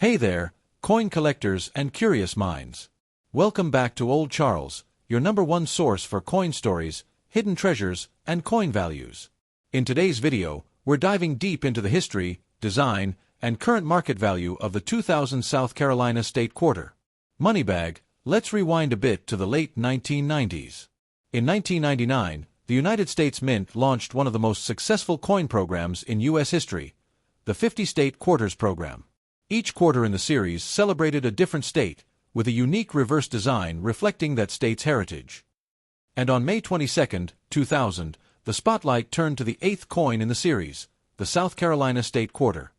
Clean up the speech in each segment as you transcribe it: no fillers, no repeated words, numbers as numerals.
Hey there, coin collectors and curious minds. Welcome back to Old Charles, your #1 source for coin stories, hidden treasures, and coin values. In today's video, we're diving deep into the history, design, and current market value of the 2000 South Carolina State Quarter. Moneybag, let's rewind a bit to the late 1990s. In 1999, the United States Mint launched one of the most successful coin programs in U.S. history, the 50-State Quarters program. Each quarter in the series celebrated a different state, with a unique reverse design reflecting that state's heritage. And on May 22, 2000, the spotlight turned to the 8th coin in the series, the South Carolina State Quarter.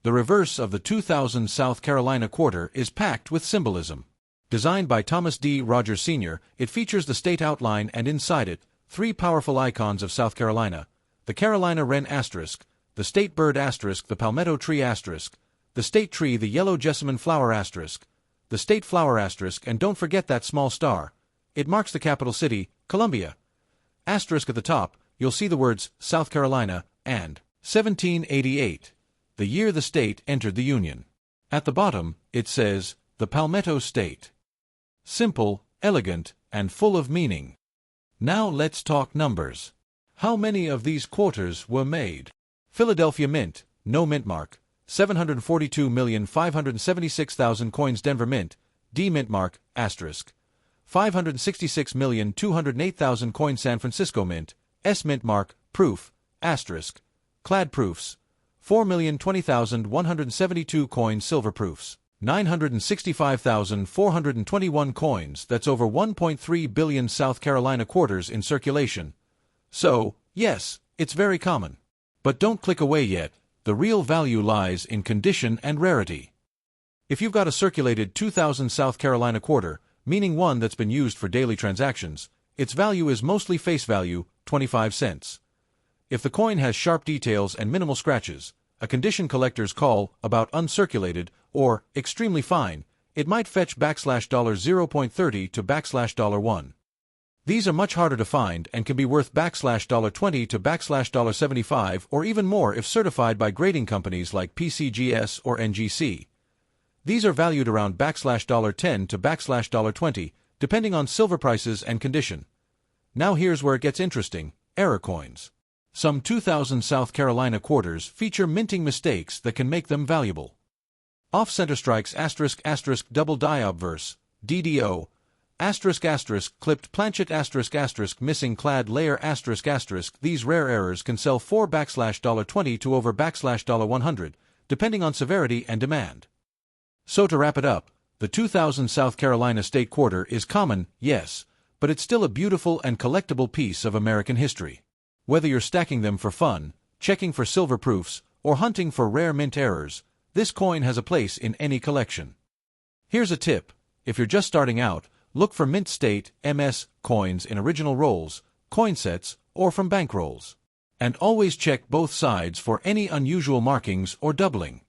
The reverse of the 2000 South Carolina Quarter is packed with symbolism. Designed by Thomas D. Rogers Sr., it features the state outline and inside it, three powerful icons of South Carolina: the Carolina wren asterisk, the state bird asterisk, the palmetto tree asterisk, the state tree, the yellow jessamine flower asterisk, the state flower asterisk, and don't forget that small star. It marks the capital city, Columbia. Asterisk at the top, you'll see the words South Carolina and 1788, the year the state entered the Union. At the bottom, it says, the Palmetto State. Simple, elegant, and full of meaning. Now let's talk numbers. How many of these quarters were made? Philadelphia Mint, no mint mark, 742,576,000 coins. Denver Mint, D mint mark, asterisk, 566,208,000 coins. San Francisco Mint, S mint mark, proof, asterisk, clad proofs, 4,020,172 coins. Silver proofs, 965,421 coins. That's over 1.3 billion South Carolina quarters in circulation. So, yes, it's very common. But don't click away yet. The real value lies in condition and rarity. If you've got a circulated 2000 South Carolina quarter, meaning one that's been used for daily transactions, its value is mostly face value, 25 cents. If the coin has sharp details and minimal scratches, a condition collectors call about uncirculated or extremely fine, it might fetch $0.30 to $1. These are much harder to find and can be worth $20 to $75 or even more if certified by grading companies like PCGS or NGC. These are valued around $10 to $20, depending on silver prices and condition. Now here's where it gets interesting: error coins. Some 2000 South Carolina quarters feature minting mistakes that can make them valuable. Off-center strikes asterisk asterisk double die obverse, DDO, asterisk asterisk clipped planchet asterisk asterisk missing clad layer asterisk asterisk. These rare errors can sell for $20 to over $100, depending on severity and demand. So to wrap it up, the 2000 South Carolina State Quarter is common, yes, but it's still a beautiful and collectible piece of American history. Whether you're stacking them for fun, checking for silver proofs, or hunting for rare mint errors, this coin has a place in any collection. Here's a tip: if you're just starting out, look for mint state MS coins in original rolls, coin sets, or from bank rolls. And always check both sides for any unusual markings or doubling.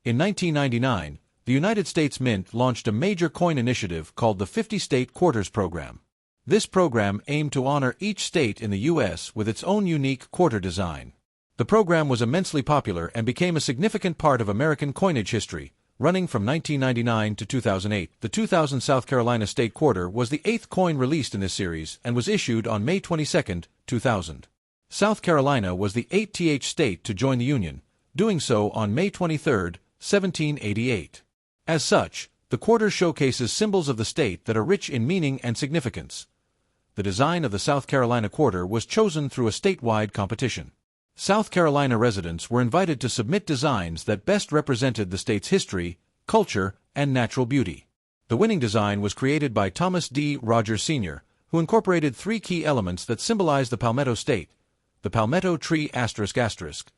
In 1999, the United States Mint launched a major coin initiative called the 50-State Quarters Program. This program aimed to honor each state in the U.S. with its own unique quarter design. The program was immensely popular and became a significant part of American coinage history. Running from 1999 to 2008, the 2000 South Carolina State Quarter was the 8th coin released in this series and was issued on May 22, 2000. South Carolina was the 8th state to join the Union, doing so on May 23, 1788. As such, the quarter showcases symbols of the state that are rich in meaning and significance. The design of the South Carolina Quarter was chosen through a statewide competition. South Carolina residents were invited to submit designs that best represented the state's history, culture, and natural beauty. The winning design was created by Thomas D. Rogers Sr., who incorporated three key elements that symbolize the Palmetto State: the palmetto tree asterisk asterisk.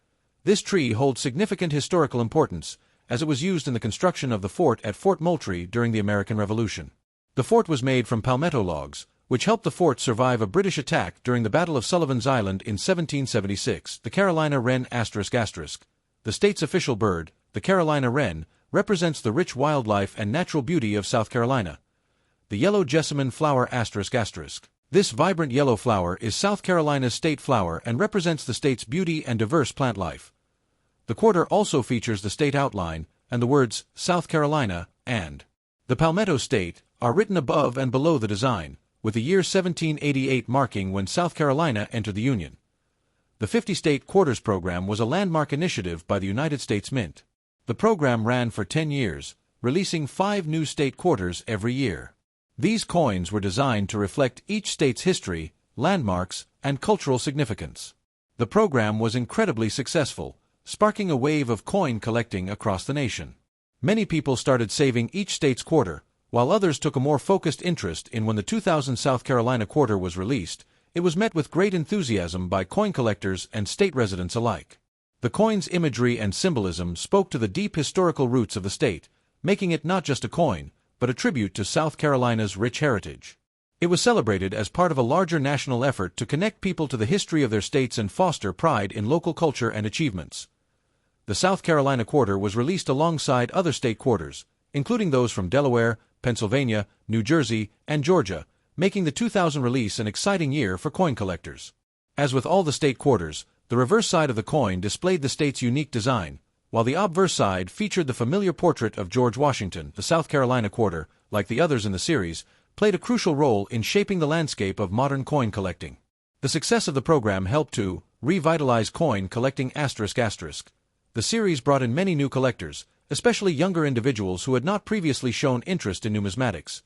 This tree holds significant historical importance, as it was used in the construction of the fort at Fort Moultrie during the American Revolution. The fort was made from palmetto logs, which helped the fort survive a British attack during the Battle of Sullivan's Island in 1776. The Carolina wren asterisk asterisk, the state's official bird, the Carolina wren, represents the rich wildlife and natural beauty of South Carolina. The yellow jessamine flower asterisk asterisk. This vibrant yellow flower is South Carolina's state flower and represents the state's beauty and diverse plant life. The quarter also features the state outline, and the words South Carolina and the Palmetto State are written above and below the design, with the year 1788 marking when South Carolina entered the Union. The 50-state quarters program was a landmark initiative by the United States Mint. The program ran for 10 years, releasing 5 new state quarters every year. These coins were designed to reflect each state's history, landmarks, and cultural significance. The program was incredibly successful, sparking a wave of coin collecting across the nation. Many people started saving each state's quarter, while others took a more focused interest in when the 2000 South Carolina quarter was released. It was met with great enthusiasm by coin collectors and state residents alike. The coin's imagery and symbolism spoke to the deep historical roots of the state, making it not just a coin, but a tribute to South Carolina's rich heritage. It was celebrated as part of a larger national effort to connect people to the history of their states and foster pride in local culture and achievements. The South Carolina quarter was released alongside other state quarters, including those from Delaware, Pennsylvania, New Jersey, and Georgia, making the 2000 release an exciting year for coin collectors. As with all the state quarters, the reverse side of the coin displayed the state's unique design, while the obverse side featured the familiar portrait of George Washington. The South Carolina quarter, like the others in the series, played a crucial role in shaping the landscape of modern coin collecting. The success of the program helped to revitalize coin collecting ***. The series brought in many new collectors, especially younger individuals who had not previously shown interest in numismatics.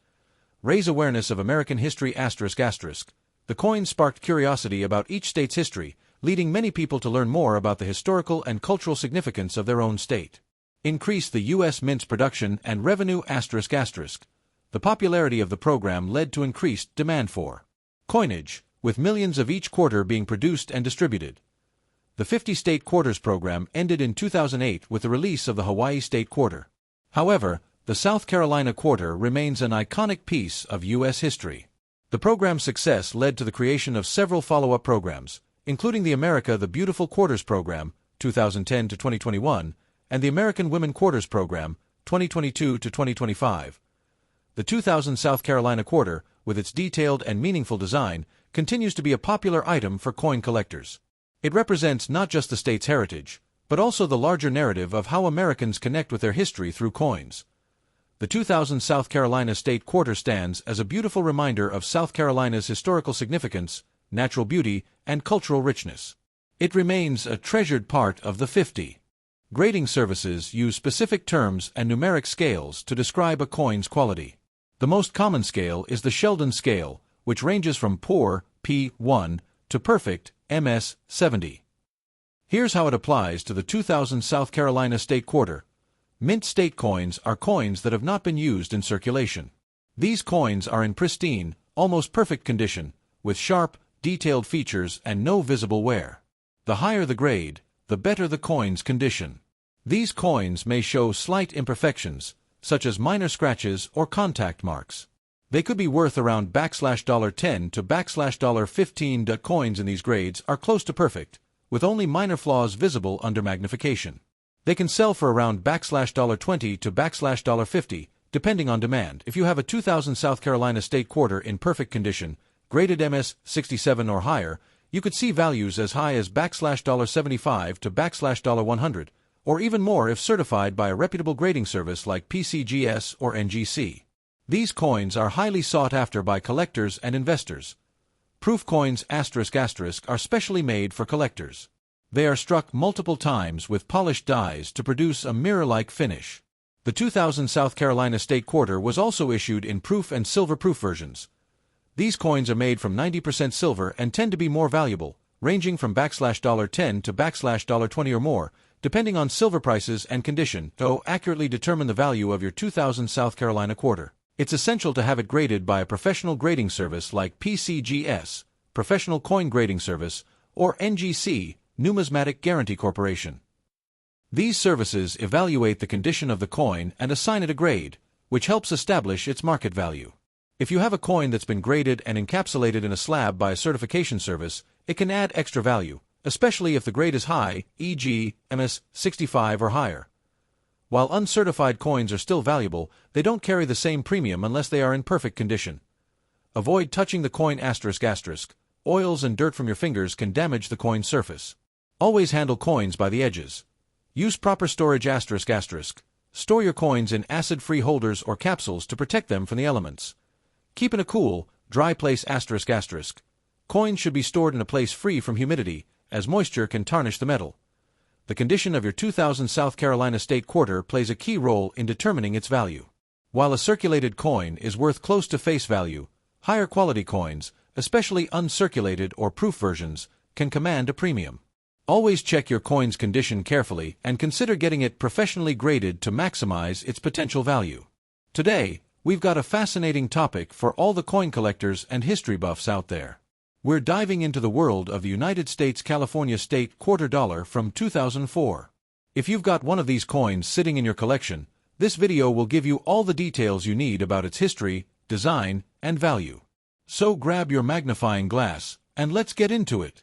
Raise awareness of American history ***. The coin sparked curiosity about each state's history, leading many people to learn more about the historical and cultural significance of their own state. Increase the U.S. Mint's production and revenue ***. The popularity of the program led to increased demand for coinage, with millions of each quarter being produced and distributed. The 50-state quarters program ended in 2008 with the release of the Hawaii State Quarter. However, the South Carolina quarter remains an iconic piece of U.S. history. The program's success led to the creation of several follow-up programs, including the America the Beautiful Quarters Program, 2010 to 2021, and the American Women Quarters Program, 2022 to 2025. The 2000 South Carolina quarter, with its detailed and meaningful design, continues to be a popular item for coin collectors. It represents not just the state's heritage, but also the larger narrative of how Americans connect with their history through coins. The 2000 South Carolina State Quarter stands as a beautiful reminder of South Carolina's historical significance, natural beauty, and cultural richness. It remains a treasured part of the 50. Grading services use specific terms and numeric scales to describe a coin's quality. The most common scale is the Sheldon scale, which ranges from poor, P1, to perfect, MS 70. Here's how it applies to the 2000 South Carolina State Quarter. Mint state coins are coins that have not been used in circulation. These coins are in pristine, almost perfect condition, with sharp, detailed features and no visible wear. The higher the grade, the better the coin's condition. These coins may show slight imperfections, such as minor scratches or contact marks. They could be worth around $10 to $15. Coins in these grades are close to perfect, with only minor flaws visible under magnification. They can sell for around $20 to $50, depending on demand. If you have a 2000 South Carolina State Quarter in perfect condition, graded MS 67 or higher, you could see values as high as $75 to $100, or even more if certified by a reputable grading service like PCGS or NGC. These coins are highly sought after by collectors and investors. Proof coins *** are specially made for collectors. They are struck multiple times with polished dies to produce a mirror-like finish. The 2000 South Carolina State Quarter was also issued in proof and silver-proof versions. These coins are made from 90% silver and tend to be more valuable, ranging from $10 to $20 or more, depending on silver prices and condition, to accurately determine the value of your 2000 South Carolina quarter. It's essential to have it graded by a professional grading service like PCGS, Professional Coin Grading Service, or NGC, Numismatic Guarantee Corporation. These services evaluate the condition of the coin and assign it a grade, which helps establish its market value. If you have a coin that's been graded and encapsulated in a slab by a certification service, it can add extra value, especially if the grade is high, e.g., MS 65 or higher. While uncertified coins are still valuable, they don't carry the same premium unless they are in perfect condition. Avoid touching the coin ***. Oils and dirt from your fingers can damage the coin's surface. Always handle coins by the edges. Use proper storage ***. Store your coins in acid-free holders or capsules to protect them from the elements. Keep in a cool, dry place ***. Coins should be stored in a place free from humidity, as moisture can tarnish the metal. The condition of your 2000 South Carolina state quarter plays a key role in determining its value. While a circulated coin is worth close to face value, higher quality coins, especially uncirculated or proof versions, can command a premium. Always check your coin's condition carefully and consider getting it professionally graded to maximize its potential value. Today, we've got a fascinating topic for all the coin collectors and history buffs out there. We're diving into the world of the United States California State Quarter Dollar from 2004. If you've got one of these coins sitting in your collection, this video will give you all the details you need about its history, design, and value. So grab your magnifying glass, and let's get into it.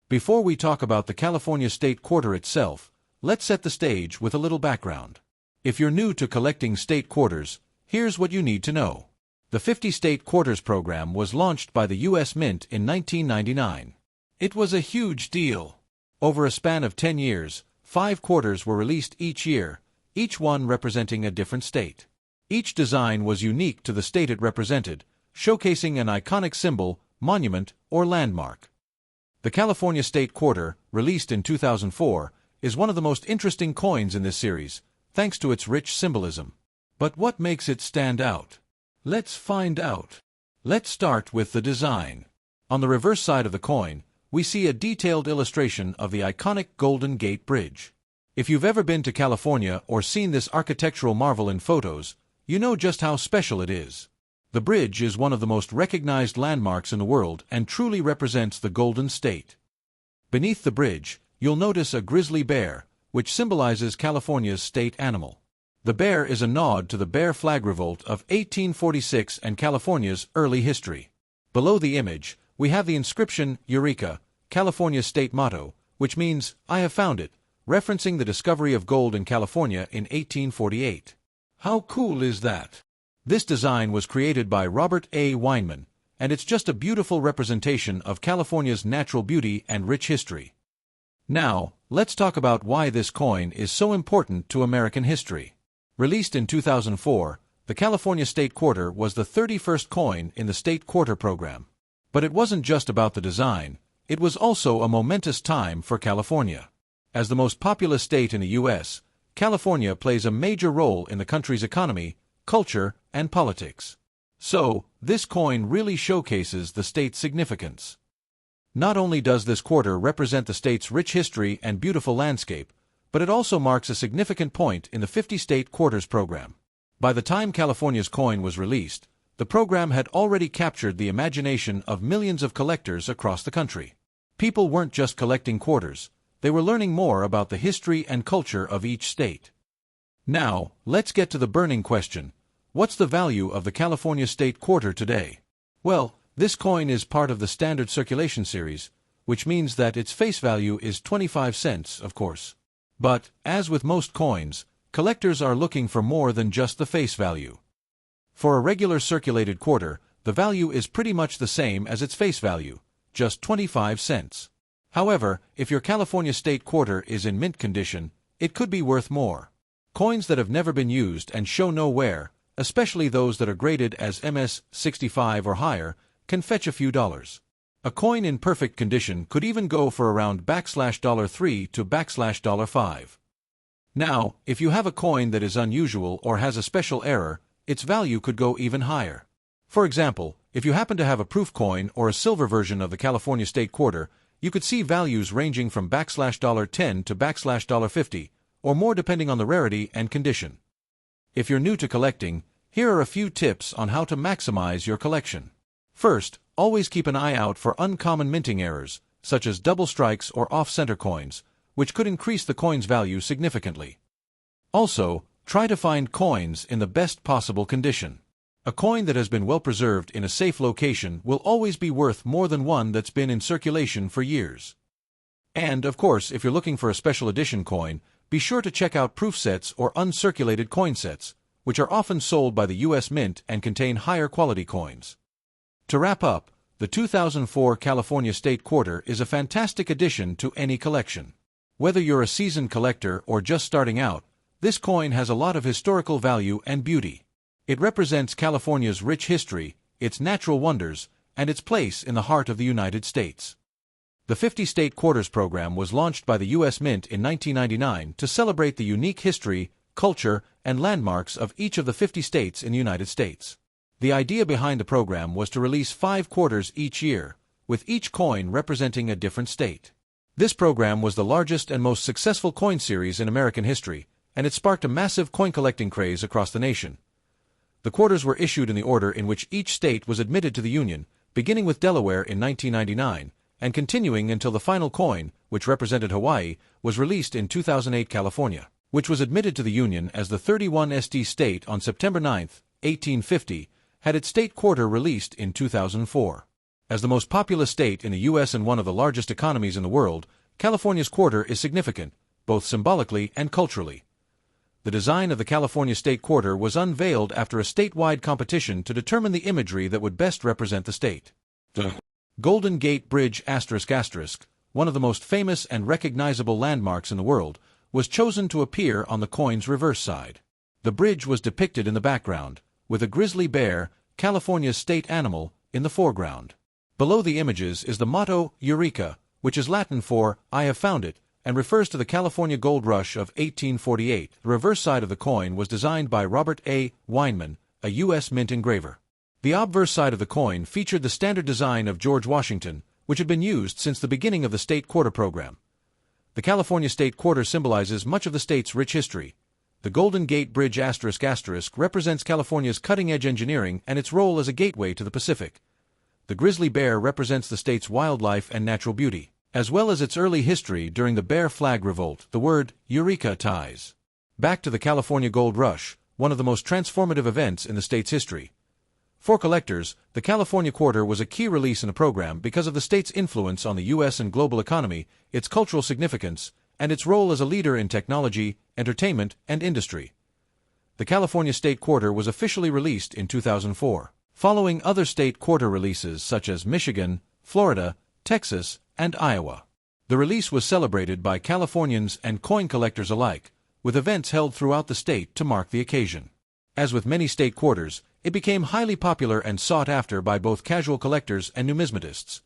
Before we talk about the California State Quarter itself, let's set the stage with a little background. If you're new to collecting state quarters, here's what you need to know. The 50 State Quarters program was launched by the U.S. Mint in 1999. It was a huge deal. Over a span of 10 years, 5 quarters were released each year, each one representing a different state. Each design was unique to the state it represented, showcasing an iconic symbol, monument, or landmark. The California State Quarter, released in 2004, is one of the most interesting coins in this series, thanks to its rich symbolism. But what makes it stand out? Let's find out. Let's start with the design. On the reverse side of the coin, we see a detailed illustration of the iconic Golden Gate Bridge. If you've ever been to California or seen this architectural marvel in photos, you know just how special it is. The bridge is one of the most recognized landmarks in the world and truly represents the Golden State. Beneath the bridge, you'll notice a grizzly bear, which symbolizes California's state animal. The bear is a nod to the Bear Flag Revolt of 1846 and California's early history. Below the image, we have the inscription, Eureka, California's state motto, which means, I have found it, referencing the discovery of gold in California in 1848. How cool is that? This design was created by Robert A. Weinman, and it's just a beautiful representation of California's natural beauty and rich history. Now, let's talk about why this coin is so important to American history. Released in 2004, the California State Quarter was the 31st coin in the State Quarter program. But it wasn't just about the design, it was also a momentous time for California. As the most populous state in the U.S., California plays a major role in the country's economy, culture, and politics. So, this coin really showcases the state's significance. Not only does this quarter represent the state's rich history and beautiful landscape, but it also marks a significant point in the 50 State Quarters program. By the time California's coin was released, the program had already captured the imagination of millions of collectors across the country. People weren't just collecting quarters, they were learning more about the history and culture of each state. Now, let's get to the burning question. What's the value of the California State Quarter today? Well, this coin is part of the standard circulation series, which means that its face value is 25 cents, of course. But, as with most coins, collectors are looking for more than just the face value. For a regular circulated quarter, the value is pretty much the same as its face value, just 25 cents. However, if your California State Quarter is in mint condition, it could be worth more. Coins that have never been used and show no wear, especially those that are graded as MS-65 or higher, can fetch a few dollars. A coin in perfect condition could even go for around $3 to $5. Now, if you have a coin that is unusual or has a special error, its value could go even higher. For example, if you happen to have a proof coin or a silver version of the California State Quarter, you could see values ranging from $10 to $50, or more depending on the rarity and condition. If you're new to collecting, here are a few tips on how to maximize your collection. First, always keep an eye out for uncommon minting errors, such as double strikes or off-center coins, which could increase the coin's value significantly. Also, try to find coins in the best possible condition. A coin that has been well preserved in a safe location will always be worth more than one that's been in circulation for years. And, of course, if you're looking for a special edition coin, be sure to check out proof sets or uncirculated coin sets, which are often sold by the U.S. Mint and contain higher quality coins. To wrap up, the 2004 California State Quarter is a fantastic addition to any collection. Whether you're a seasoned collector or just starting out, this coin has a lot of historical value and beauty. It represents California's rich history, its natural wonders, and its place in the heart of the United States. The 50-state quarters program was launched by the U.S. Mint in 1999 to celebrate the unique history, culture, and landmarks of each of the 50 states in the United States. The idea behind the program was to release 5 quarters each year, with each coin representing a different state. This program was the largest and most successful coin series in American history, and it sparked a massive coin-collecting craze across the nation. The quarters were issued in the order in which each state was admitted to the Union, beginning with Delaware in 1999, and continuing until the final coin, which represented Hawaii, was released in 2008. California, which was admitted to the Union as the 31st state on September 9, 1850, had its state quarter released in 2004. As the most populous state in the U.S. and one of the largest economies in the world, California's quarter is significant, both symbolically and culturally. The design of the California state quarter was unveiled after a statewide competition to determine the imagery that would best represent the state. The Golden Gate Bridge ***, one of the most famous and recognizable landmarks in the world, was chosen to appear on the coin's reverse side. The bridge was depicted in the background, with a grizzly bear, California's state animal, in the foreground. Below the images is the motto, Eureka, which is Latin for, I have found it, and refers to the California Gold Rush of 1848. The reverse side of the coin was designed by Robert A. Weinman, a U.S. Mint engraver. The obverse side of the coin featured the standard design of George Washington, which had been used since the beginning of the state quarter program. The California state quarter symbolizes much of the state's rich history. The Golden Gate Bridge *** represents California's cutting-edge engineering and its role as a gateway to the Pacific. The grizzly bear represents the state's wildlife and natural beauty, as well as its early history during the Bear Flag Revolt. The word Eureka ties back to the California Gold Rush, one of the most transformative events in the state's history. For collectors, the California Quarter was a key release in the program because of the state's influence on the U.S. and global economy, its cultural significance, and its role as a leader in technology, entertainment, and industry. The California State Quarter was officially released in 2004, following other state quarter releases such as Michigan, Florida, Texas, and Iowa. The release was celebrated by Californians and coin collectors alike, with events held throughout the state to mark the occasion. As with many state quarters, it became highly popular and sought after by both casual collectors and numismatists.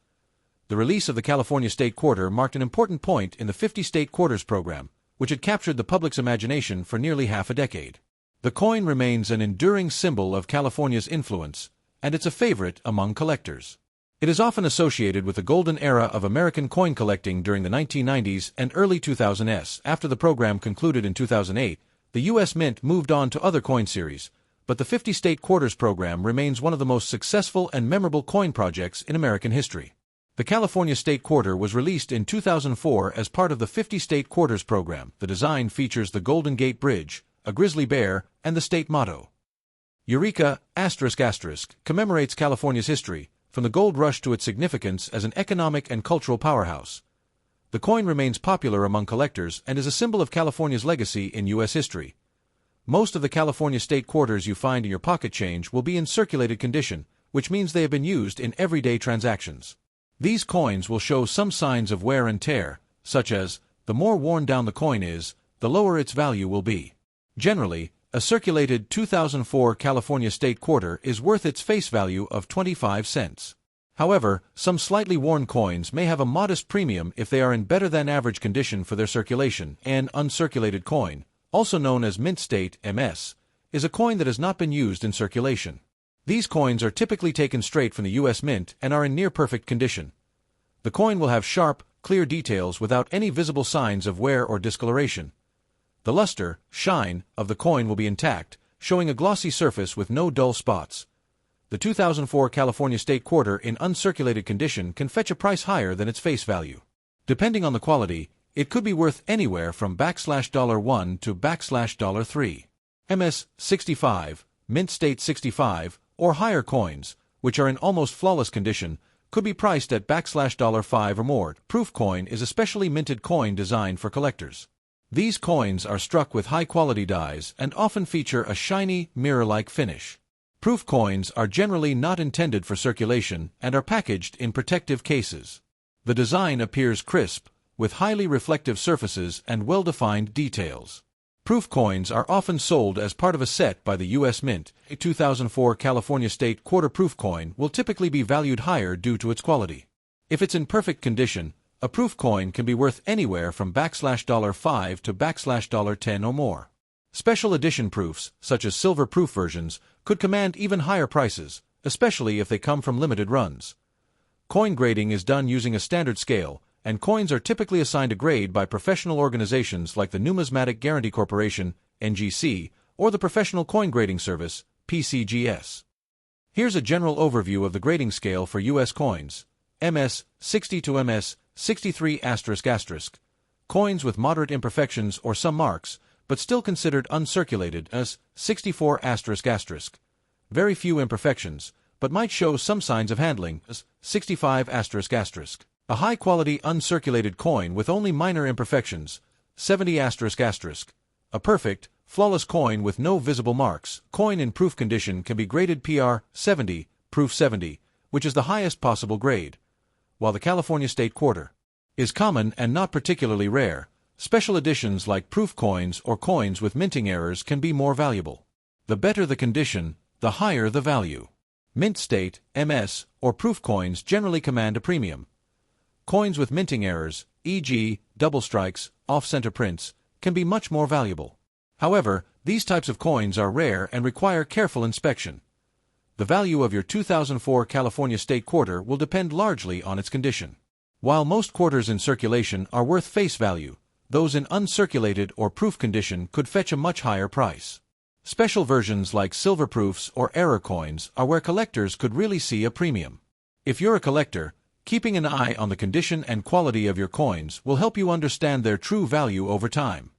The release of the California State Quarter marked an important point in the 50-state quarters program, which had captured the public's imagination for nearly half a decade. The coin remains an enduring symbol of California's influence, and it's a favorite among collectors. It is often associated with the golden era of American coin collecting during the 1990s and early 2000s. After the program concluded in 2008, the U.S. Mint moved on to other coin series, but the 50-state quarters program remains one of the most successful and memorable coin projects in American history. The California State Quarter was released in 2004 as part of the 50-state quarters program. The design features the Golden Gate Bridge, a grizzly bear, and the state motto. Eureka *** commemorates California's history, from the gold rush to its significance as an economic and cultural powerhouse. The coin remains popular among collectors and is a symbol of California's legacy in U.S. history. Most of the California state quarters you find in your pocket change will be in circulated condition, which means they have been used in everyday transactions. These coins will show some signs of wear and tear, such as, the more worn down the coin is, the lower its value will be. Generally, a circulated 2004 California State Quarter is worth its face value of 25 cents. However, some slightly worn coins may have a modest premium if they are in better-than-average condition for their circulation. An uncirculated coin, also known as mint state (MS), is a coin that has not been used in circulation. These coins are typically taken straight from the U.S. Mint and are in near-perfect condition. The coin will have sharp, clear details without any visible signs of wear or discoloration. The luster, shine, of the coin will be intact, showing a glossy surface with no dull spots. The 2004 California State Quarter in uncirculated condition can fetch a price higher than its face value. Depending on the quality, it could be worth anywhere from $1 to $3. MS 65, Mint State 65, or higher coins, which are in almost flawless condition, could be priced at $5 or more. Proof coin is a specially minted coin designed for collectors. These coins are struck with high-quality dies and often feature a shiny, mirror-like finish. Proof coins are generally not intended for circulation and are packaged in protective cases. The design appears crisp, with highly reflective surfaces and well-defined details. Proof coins are often sold as part of a set by the U.S. Mint. A 2004 California State quarter-proof coin will typically be valued higher due to its quality. If it's in perfect condition, a proof coin can be worth anywhere from $5 to $10 or more. Special edition proofs, such as silver-proof versions, could command even higher prices, especially if they come from limited runs. Coin grading is done using a standard scale, and coins are typically assigned a grade by professional organizations like the Numismatic Guarantee Corporation, NGC, or the Professional Coin Grading Service, PCGS. Here's a general overview of the grading scale for U.S. coins. MS 60 to MS 63 ***. Coins with moderate imperfections or some marks, but still considered uncirculated as 64 ***. Very few imperfections, but might show some signs of handling as 65 ***. A high-quality uncirculated coin with only minor imperfections, 70 ***. A perfect, flawless coin with no visible marks. Coin in proof condition can be graded PR 70, Proof 70, which is the highest possible grade. While the California State Quarter is common and not particularly rare, special editions like proof coins or coins with minting errors can be more valuable. The better the condition, the higher the value. Mint state, MS, or proof coins generally command a premium. Coins with minting errors, e.g., double strikes, off-center prints, can be much more valuable. However, these types of coins are rare and require careful inspection. The value of your 2004 California State Quarter will depend largely on its condition. While most quarters in circulation are worth face value, those in uncirculated or proof condition could fetch a much higher price. Special versions like silver proofs or error coins are where collectors could really see a premium. If you're a collector, keeping an eye on the condition and quality of your coins will help you understand their true value over time.